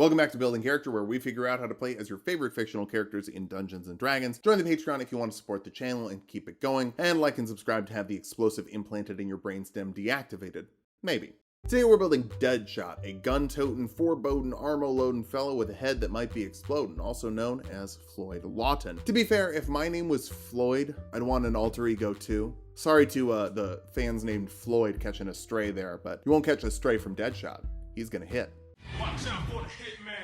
Welcome back to Building Character, where we figure out how to play as your favorite fictional characters in Dungeons & Dragons. Join the Patreon if you want to support the channel and keep it going, and like and subscribe to have the explosive implanted in your brainstem deactivated. Maybe. Today we're building Deadshot, a gun-toting, foreboding, armor-loading fellow with a head that might be exploding, also known as Floyd Lawton. To be fair, if my name was Floyd, I'd want an alter ego too. Sorry to the fans named Floyd catching a stray there, but you won't catch a stray from Deadshot. He's gonna hit. Watch out for the hitman.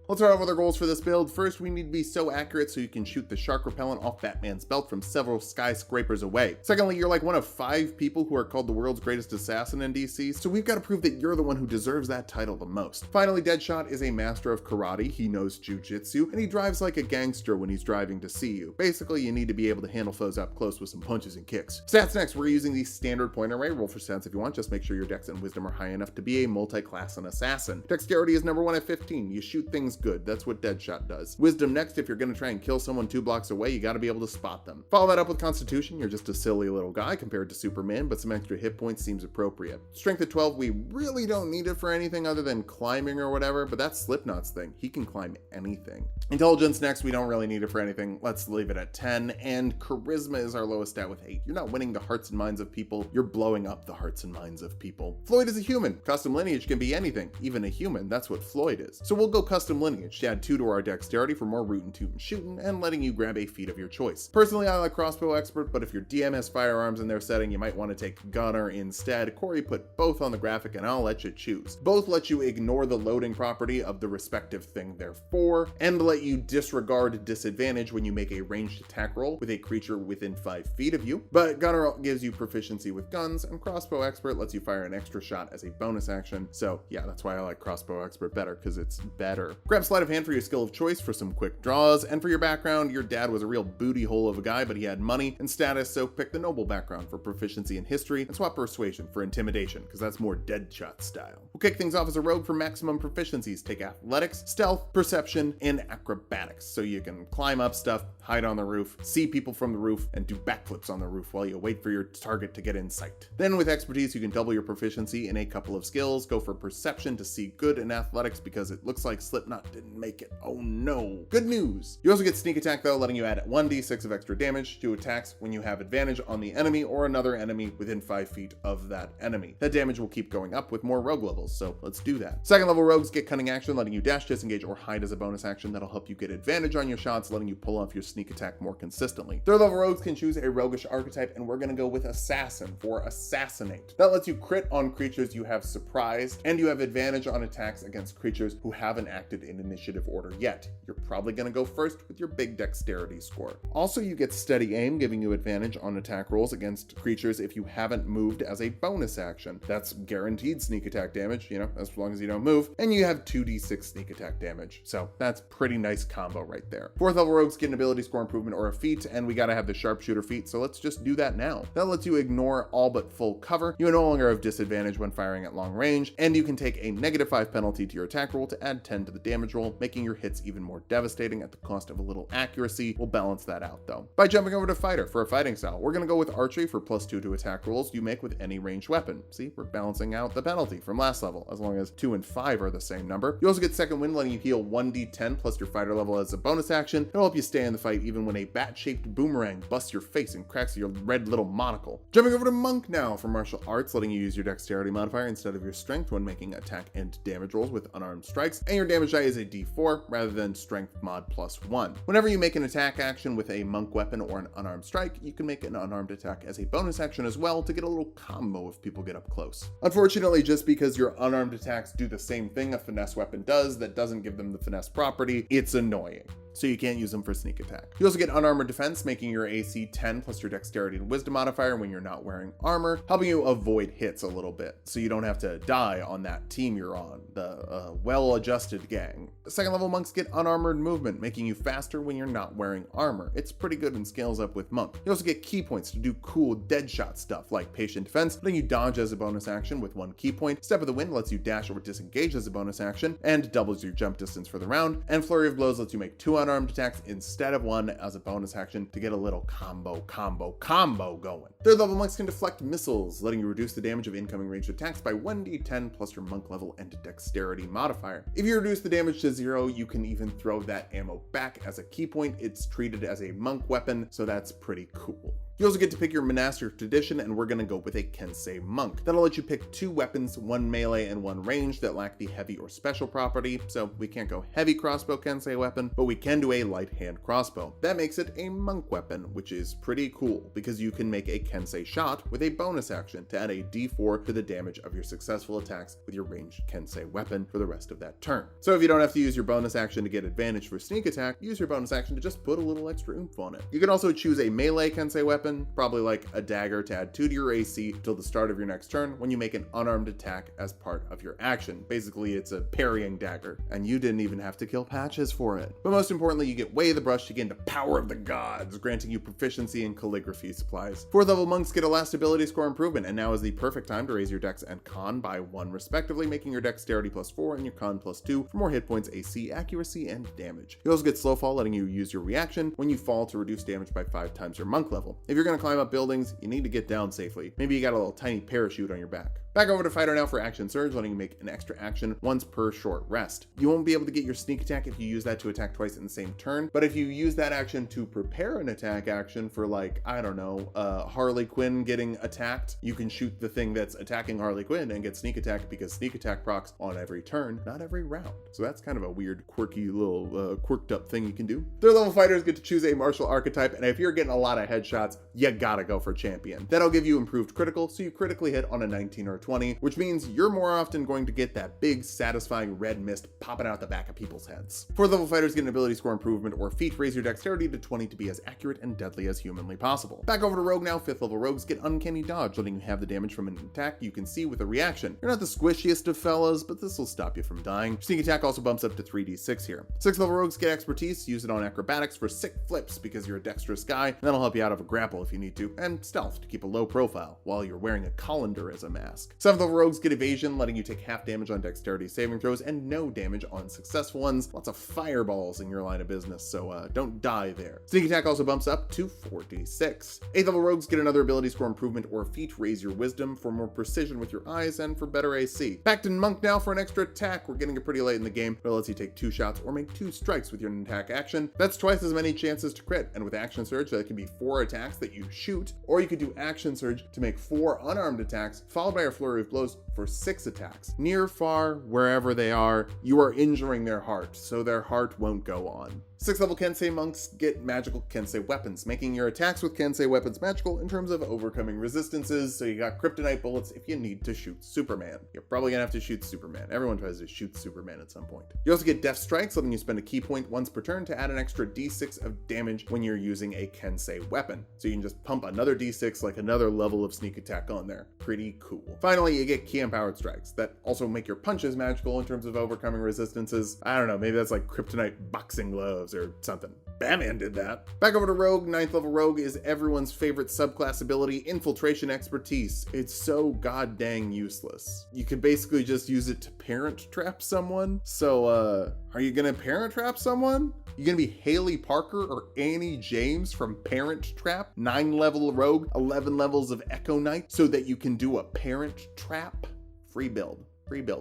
Let's start off with our goals for this build. First, we need to be so accurate so you can shoot the shark repellent off Batman's belt from several skyscrapers away. Secondly, you're like one of 5 people who are called the world's greatest assassin in DC, so we've got to prove that you're the one who deserves that title the most. Finally, Deadshot is a master of karate, he knows jujitsu, and he drives like a gangster when he's driving to see you. Basically, you need to be able to handle foes up close with some punches and kicks. Stats next, we're using the standard point array. Roll for stats if you want, just make sure your dex and wisdom are high enough to be a multi-class and assassin. Dexterity is number 1 at 15, you shoot things good, that's what Deadshot does. Wisdom next, if you're gonna try and kill someone 2 blocks away, you gotta be able to spot them. Follow that up with Constitution, you're just a silly little guy compared to Superman, but some extra hit points seems appropriate. Strength at 12, we really don't need it for anything other than climbing or whatever, but that's Slipknot's thing, he can climb anything. Intelligence next, we don't really need it for anything, let's leave it at 10, and Charisma is our lowest stat with 8. You're not winning the hearts and minds of people, you're blowing up the hearts and minds of people. Floyd is a human, custom lineage can be anything, even a human, that's what Floyd is. So we'll go custom lineage, add 2 to our dexterity for more rootin' tootin' shooting and letting you grab a feat of your choice. Personally, I like crossbow expert, but if your DM has firearms in their setting, you might want to take gunner instead. Corey put both on the graphic and I'll let you choose. Both let you ignore the loading property of the respective thing they're for, and let you disregard disadvantage when you make a ranged attack roll with a creature within 5 feet of you. But gunner gives you proficiency with guns, and crossbow expert lets you fire an extra shot as a bonus action. So yeah, that's why I like crossbow expert better, because it's better. Grab sleight of hand for your skill of choice for some quick draws, and for your background, your dad was a real booty hole of a guy, but he had money and status, so pick the noble background for proficiency in history, and swap persuasion for intimidation, because that's more Deadshot style. We'll kick things off as a rogue for maximum proficiencies. Take athletics, stealth, perception, and acrobatics, so you can climb up stuff, hide on the roof, see people from the roof, and do backflips on the roof while you wait for your target to get in sight. Then with expertise, you can double your proficiency in a couple of skills. Go for perception to see good in athletics because it looks like Slipknot didn't make it. Oh no. Good news. You also get sneak attack though, letting you add 1d6 of extra damage to attacks when you have advantage on the enemy or another enemy within 5 feet of that enemy. That damage will keep going up with more rogue levels, so let's do that. Second level rogues get cunning action, letting you dash, disengage, or hide as a bonus action. That'll help you get advantage on your shots, letting you pull off your sneak attack more consistently. Third level rogues can choose a roguish archetype, and we're gonna go with assassin for assassinate. That lets you crit on creatures you have surprised, and you have advantage on attacks against creatures who haven't acted in initiative order yet. You're probably gonna go first with your big dexterity score. Also, you get steady aim, giving you advantage on attack rolls against creatures if you haven't moved as a bonus action. That's guaranteed sneak attack damage, you know, as long as you don't move, and you have 2d6 sneak attack damage. So that's pretty nice combo right there. Fourth level rogues get an ability score improvement or a feat, and we gotta have the sharpshooter feat, so let's just do that now. That lets you ignore all but full cover. You no longer have disadvantage when firing at long range, and you can take a -5 penalty to your attack roll to add 10 to the damage roll, making your hits even more devastating at the cost of a little accuracy. We'll balance that out though. By jumping over to fighter for a fighting style, we're gonna go with archery for +2 to attack rolls you make with any ranged weapon. See, we're balancing out the penalty from last level, as long as 2 and 5 are the same number. You also get second wind, letting you heal 1d10 plus your fighter level as a bonus action. It'll help you stay in the fight even when a bat-shaped boomerang busts your face and cracks your red little monocle. Jumping over to monk now for martial arts, letting you use your dexterity modifier instead of your strength when making attack and damage rolls with unarmed strikes, and your damage die is a d4 rather than strength mod +1. Whenever you make an attack action with a monk weapon or an unarmed strike, you can make an unarmed attack as a bonus action as well to get a little combo if people get up close. Unfortunately, just because your unarmed attacks do the same thing a finesse weapon does that doesn't give them the finesse property, it's annoying. So you can't use them for sneak attack. You also get unarmored defense, making your AC 10 plus your dexterity and wisdom modifier when you're not wearing armor, helping you avoid hits a little bit, so you don't have to die on that team you're on, the well-adjusted gang. Second level monks get unarmored movement, making you faster when you're not wearing armor. It's pretty good and scales up with monk. You also get key points to do cool Deadshot stuff like patient defense, letting you dodge as a bonus action with 1 key point. Step of the wind lets you dash or disengage as a bonus action and doubles your jump distance for the round, and flurry of blows lets you make 2 unarmed attacks instead of one as a bonus action to get a little combo going. Third level monks can deflect missiles, letting you reduce the damage of incoming ranged attacks by 1d10 plus your monk level and dexterity modifier. If you reduce the damage to 0, you can even throw that ammo back as a key point. It's treated as a monk weapon, so that's pretty cool. You also get to pick your monastic tradition, and we're going to go with a Kensei monk. That'll let you pick 2 weapons, 1 melee and 1 range, that lack the heavy or special property. So we can't go heavy crossbow Kensei weapon, but we can do a light hand crossbow. That makes it a monk weapon, which is pretty cool because you can make a Kensei shot with a bonus action to add a d4 to the damage of your successful attacks with your ranged Kensei weapon for the rest of that turn. So if you don't have to use your bonus action to get advantage for sneak attack, use your bonus action to just put a little extra oomph on it. You can also choose a melee Kensei weapon, probably like a dagger, to add 2 to your AC till the start of your next turn when you make an unarmed attack as part of your action. Basically, it's a parrying dagger, and you didn't even have to kill Patches for it. But most importantly, you get Way of the Brush to gain the power of the gods, granting you proficiency in calligraphy supplies. 4th level monks get a last ability score improvement, and now is the perfect time to raise your dex and con by 1 respectively, making your dexterity +4 and your con +2 for more hit points, AC, accuracy, and damage. You also get slow fall, letting you use your reaction when you fall to reduce damage by 5 times your monk level. If you're going to climb up buildings, you need to get down safely. Maybe you got a little tiny parachute on your back. Back over to Fighter now for Action Surge, letting you make an extra action once per short rest. You won't be able to get your sneak attack if you use that to attack twice in the same turn, but if you use that action to prepare an attack action for, like, I don't know, Harley Quinn getting attacked, you can shoot the thing that's attacking Harley Quinn and get sneak attack, because sneak attack procs on every turn, not every round. So that's kind of a weird, quirky little quirked up thing you can do. 3rd level fighters get to choose a martial archetype, and if you're getting a lot of headshots, you gotta go for champion. That'll give you improved critical, so you critically hit on a 19 or 20, which means you're more often going to get that big, satisfying red mist popping out the back of people's heads. 4th level fighters get an ability score improvement or feat, raise your dexterity to 20 to be as accurate and deadly as humanly possible. Back over to rogue now. 5th level rogues get uncanny dodge, letting you have the damage from an attack you can see with a reaction. You're not the squishiest of fellas, but this will stop you from dying. Sneak attack also bumps up to 3d6 here. 6th level rogues get expertise, use it on acrobatics for sick flips because you're a dexterous guy, and that'll help you out of a grapple if you need to, and stealth to keep a low profile while you're wearing a colander as a mask. 7th level rogues get evasion, letting you take half damage on dexterity saving throws and no damage on successful ones. Lots of fireballs in your line of business, so don't die there. Sneak attack also bumps up to 4d6. 8th level rogues get another ability score improvement or feat, raise your wisdom for more precision with your eyes and for better AC. Pact and monk now for an extra attack. We're getting it pretty late in the game, but it lets you take 2 shots or make 2 strikes with your attack action. That's twice as many chances to crit, and with action surge, that can be 4 attacks that you shoot, or you could do action surge to make 4 unarmed attacks, followed by a flurry of blows for 6 attacks. Near, far, wherever they are, you are injuring their heart, so their heart won't go on. 6th level Kensei monks get magical Kensei weapons, making your attacks with Kensei weapons magical in terms of overcoming resistances. So you got kryptonite bullets if you need to shoot Superman. You're probably gonna have to shoot Superman. Everyone tries to shoot Superman at some point. You also get death strikes, letting you spend a key point once per turn to add an extra d6 of damage when you're using a Kensei weapon. So you can just pump another d6, like another level of sneak attack on there. Pretty cool. Finally, you get key empowered strikes that also make your punches magical in terms of overcoming resistances. I don't know, maybe that's like kryptonite boxing gloves or something. Batman did that. Back over to Rogue. 9th level Rogue is everyone's favorite subclass ability, Infiltration Expertise. It's so god dang useless. You could basically just use it to parent trap someone. So, are you gonna parent trap someone? You gonna be Haley Parker or Annie James from Parent Trap? 9 level Rogue, 11 levels of Echo Knight, so that you can do a parent trap? Free build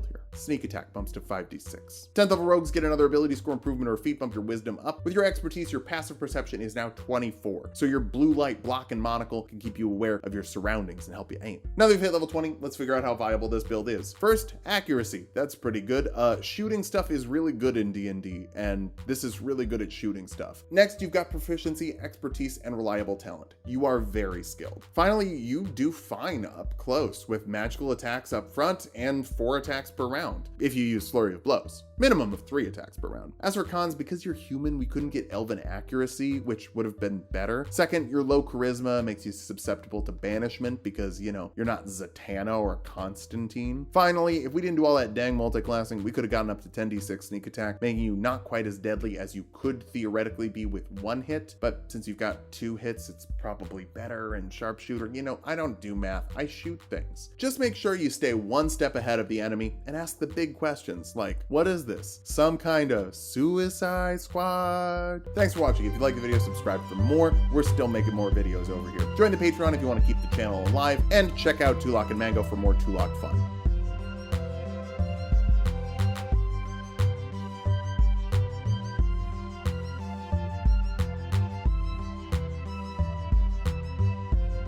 here. Sneak attack bumps to 5d6. 10th level rogues get another ability score improvement or feat, bump your wisdom up. With your expertise, your passive perception is now 24. So your blue light block and monocle can keep you aware of your surroundings and help you aim. Now that you've hit level 20, let's figure out how viable this build is. First, accuracy. That's pretty good. Shooting stuff is really good in D&D, and this is really good at shooting stuff. Next, you've got proficiency, expertise, and reliable talent. You are very skilled. Finally, you do fine up close with magical attacks up front and 4 attacks per round if you use flurry of blows. Minimum of 3 attacks per round. As for cons, because you're human, we couldn't get elven accuracy, which would have been better. Second, your low charisma makes you susceptible to banishment because, you know, you're not Zatanna or Constantine. Finally, if we didn't do all that dang multiclassing, we could have gotten up to 10d6 sneak attack, making you not quite as deadly as you could theoretically be with 1 hit, but since you've got 2 hits, it's probably better. And sharpshooter, you know, I don't do math, I shoot things. Just make sure you stay 1 step ahead of the enemy and ask the big questions like, what is this? Some kind of Suicide Squad? Thanks for watching. If you like the video, subscribe for more. We're still making more videos over here. Join the Patreon if you want to keep the channel alive, and check out Tulok and Mango for more Tulok fun.